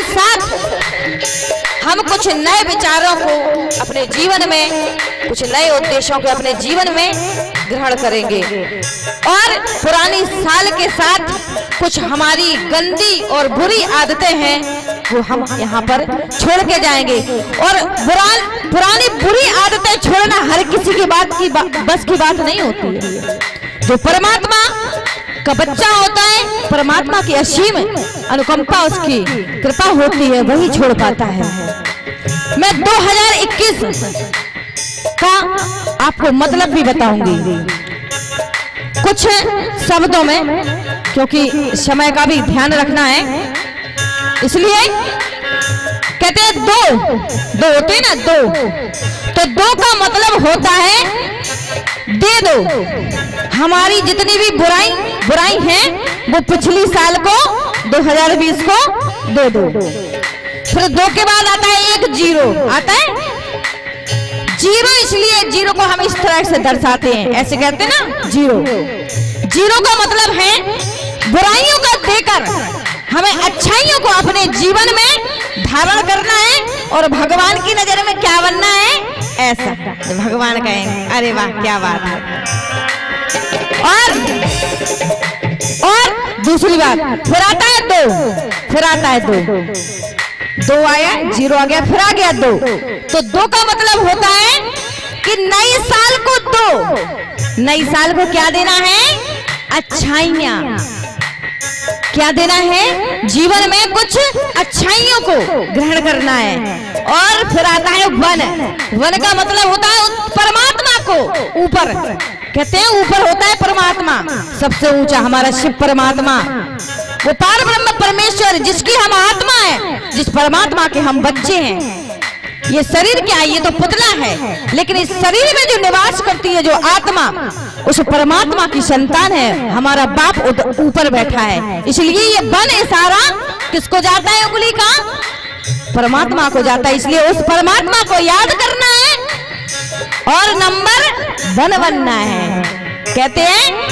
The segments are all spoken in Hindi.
साथ हम कुछ नए विचारों को अपने जीवन में, कुछ नए उद्देश्यों को अपने जीवन में ग्रहण करेंगे और पुरानी साल के साथ कुछ हमारी गंदी और बुरी आदतें हैं वो हम यहाँ पर छोड़ के जाएंगे। और पुरानी बुरी आदतें छोड़ना हर किसी की बस की बात नहीं होती है। जो परमात्मा का बच्चा होता है, परमात्मा की असीम अनुकंपा, उसकी कृपा होती है, वही छोड़ पाता है। मैं 2021 का आपको मतलब भी बताऊंगी कुछ शब्दों में, क्योंकि समय का भी ध्यान रखना है। इसलिए कहते हैं दो होते हैं ना, तो दो का मतलब होता है दे दो। हमारी जितनी भी बुराई है वो पिछली साल को 2020 को दे दो। फिर दो के बाद आता है एक जीरो आता है। जीरो इसलिए जीरो को हम इस तरह से दर्शाते हैं, ऐसे कहते हैं ना जीरो का मतलब है बुराइयों का देकर हमें अच्छाइयों को अपने जीवन में धारण करना है और भगवान की नजर में क्या बनना है, ऐसा भगवान कहेंगे अरे वाह क्या बात है। और दूसरी बात फिर आता है दो आया, जीरो आ गया, फिर आ गया दो। तो दो का मतलब होता है कि नए साल को नई साल को क्या देना है, अच्छाइयां। क्या देना है, जीवन में कुछ अच्छाइयों को ग्रहण करना है। और फिर आता है वन का मतलब होता है परमात्मा को ऊपर, कहते हैं ऊपर होता है परमात्मा, सबसे ऊंचा हमारा शिव परमात्मा, वो पार ब्रह्म परमेश्वर जिसकी हम आत्मा है, जिस परमात्मा के हम बच्चे हैं। ये शरीर क्या है, ये तो पुतला है, लेकिन इस शरीर में जो निवास करती है जो आत्मा, उस परमात्मा की संतान है। हमारा बाप ऊपर बैठा है, इसलिए ये वन इशारा किसको जाता है, उंगली का परमात्मा को जाता है। इसलिए उस परमात्मा को याद करना है और नंबर वन बनना है। कहते हैं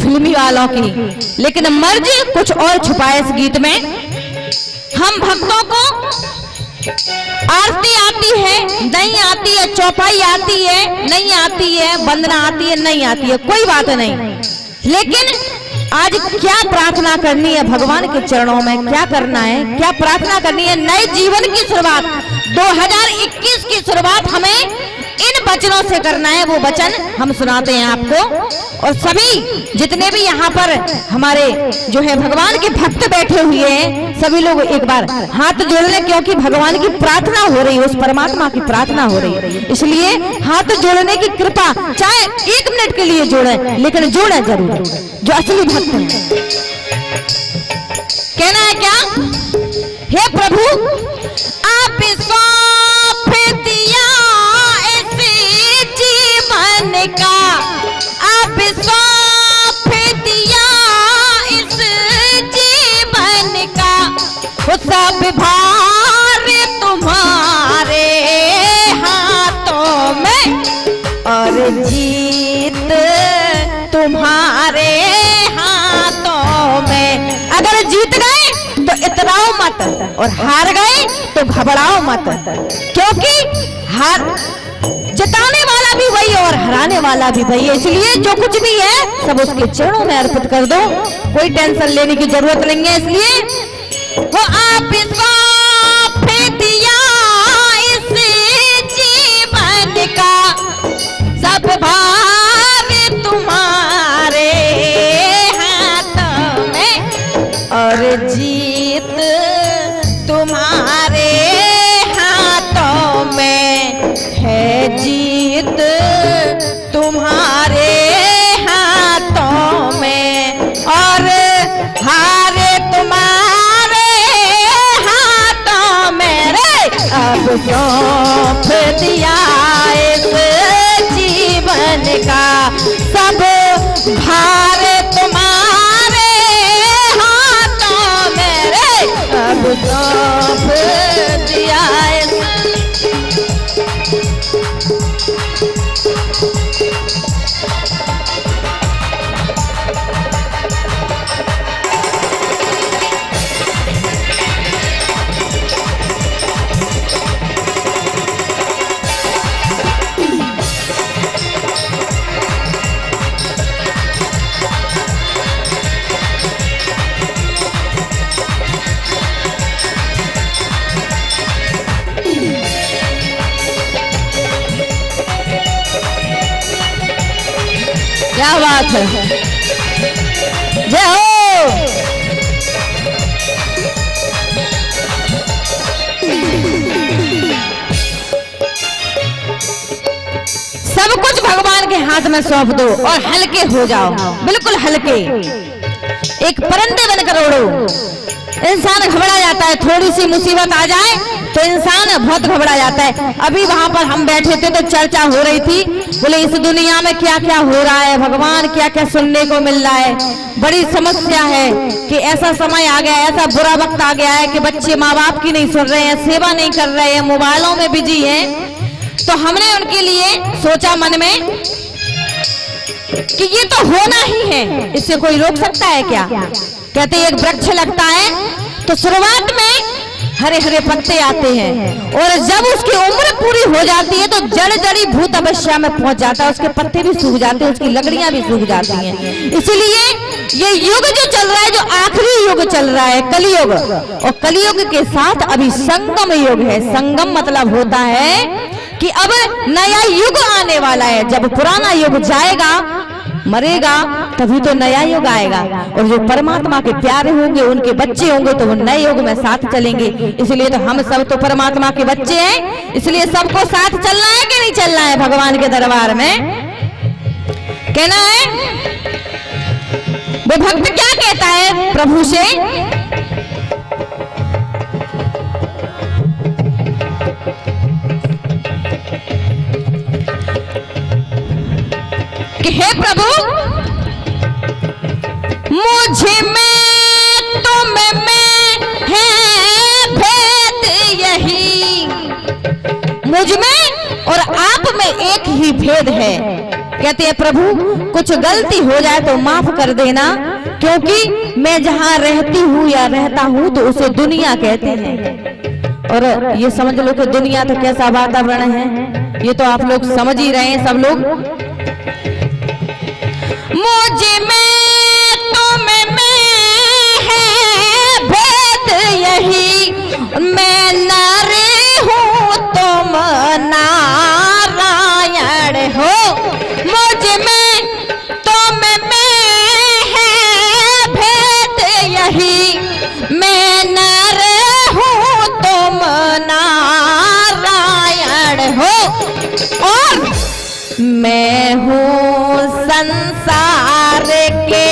फिल्मी वालों की, लेकिन मर्ज कुछ और छुपा है इस गीत में। हम भक्तों को आरती आती है नहीं आती है, चौपाई आती है नहीं आती है, वंदना आती है नहीं आती है, कोई बात नहीं, लेकिन आज क्या प्रार्थना करनी है भगवान के चरणों में, क्या करना है, क्या प्रार्थना करनी है। नए जीवन की शुरुआत 2021 की शुरुआत हमें इन वचनों से करना है। वो वचन हम सुनाते हैं आपको। और सभी जितने भी यहाँ पर हमारे जो है भगवान के भक्त बैठे हुए हैं, सभी लोग एक बार हाथ जोड़ लें, क्योंकि भगवान की प्रार्थना हो रही है, उस परमात्मा की प्रार्थना हो रही है। इसलिए हाथ जोड़ने की कृपा, चाहे 1 मिनट के लिए जोड़ें, लेकिन जोड़ें जरूर जो असली भक्त हैं। कहना है क्या, हे प्रभु आप सौंप दिया ऐसे जीवन का, आप सौंप दिया इस जीवन का, वो सब भार तुम्हारे हाथों में और जीत तुम्हारे हाथों में। अगर जीत गए तो इतराओ मत और हार गए तो घबराओ मत, क्योंकि हार जिताने वाला भी वही और हराने वाला भी वही है। इसलिए जो कुछ भी है सब उसके चरणों में अर्पित कर दो, कोई टेंशन लेने की जरूरत नहीं है। इसलिए वो आप सौंप दिया इस जीवन का, सब भार तुम्हारे हाथों में और जीत तुम्हारे हाथों में है, जीत तुम्हारे हाथों में और हारे तुम्हारे दिया इस जीवन का, सब भार तुम्हारे हाथों में रे, अब सौंप दिया इस। क्या बात है, जय हो। सब कुछ भगवान के हाथ में सौंप दो और हल्के हो जाओ, बिल्कुल हल्के। एक परिंदे बनकर उड़ो। इंसान घबरा जाता है, थोड़ी सी मुसीबत आ जाए तो इंसान बहुत घबरा जाता है। अभी वहां पर हम बैठे थे तो चर्चा हो रही थी, बोले इस दुनिया में क्या क्या हो रहा है, भगवान क्या क्या सुनने को मिल रहा है। बड़ी समस्या है कि ऐसा समय आ गया, ऐसा बुरा वक्त आ गया है कि बच्चे माँ बाप की नहीं सुन रहे हैं, सेवा नहीं कर रहे हैं, मोबाइलों में बिजी हैं। तो हमने उनके लिए सोचा मन में कि ये तो होना ही है, इससे कोई रोक सकता है क्या। कहते एक वृक्ष लगता है तो शुरुआत में हरे हरे पत्ते आते हैं और जब उसकी उम्र पूरी हो जाती है तो जड़ जड़ी भूत अवस्था में पहुंच जाता है, उसके पत्ते भी सूख जाते हैं, उसकी लकड़ियां भी सूख जाती हैं। इसलिए ये युग जो चल रहा है, जो आखिरी युग चल रहा है, कलियुग, और कलियुग के साथ अभी संगम युग है। संगम मतलब होता है कि अब नया युग आने वाला है। जब पुराना युग जाएगा, मरेगा, तभी तो नया युग आएगा। और जो परमात्मा के प्यारे होंगे, उनके बच्चे होंगे, तो वो नए युग में साथ चलेंगे। इसलिए तो हम सब तो परमात्मा के बच्चे हैं, इसलिए सबको साथ चलना है कि नहीं चलना है भगवान के दरबार में, कहना है। वो भक्त क्या कहता है प्रभु से, कि हे प्रभु मुझे में तुम में है भेद यही, मुझ में और आप में एक ही भेद है। कहते हैं प्रभु कुछ गलती हो जाए तो माफ कर देना, क्योंकि मैं जहां रहती हूँ या रहता हूँ तो उसे दुनिया कहते हैं। और ये समझ लो कि दुनिया तो कैसा वातावरण है, ये तो आप लोग समझ ही रहे हैं सब लोग। मुझे में तुम में है भेद यही, मैं नर हूँ तुम नारायण हो। मुझ में तुम में है भेद यही, मैं नर हूँ तुम नारायण हो। और मैं हूँ संसार के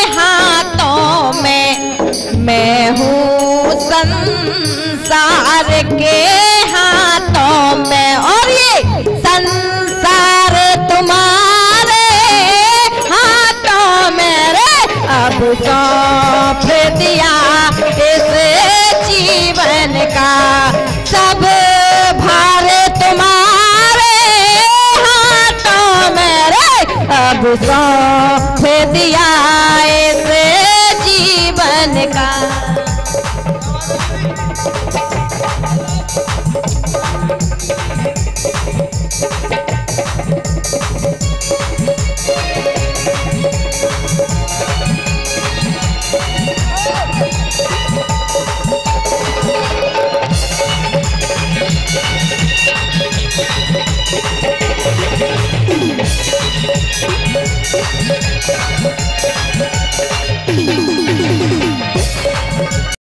हाथों में, मैं हूँ संसार के हाथों में, और ये संसार तुम्हारे हाथों में रे, अब सौंप दिया इस जीवन का, सब भार तुम्हारे हाथों में रे, अब सौंप दिया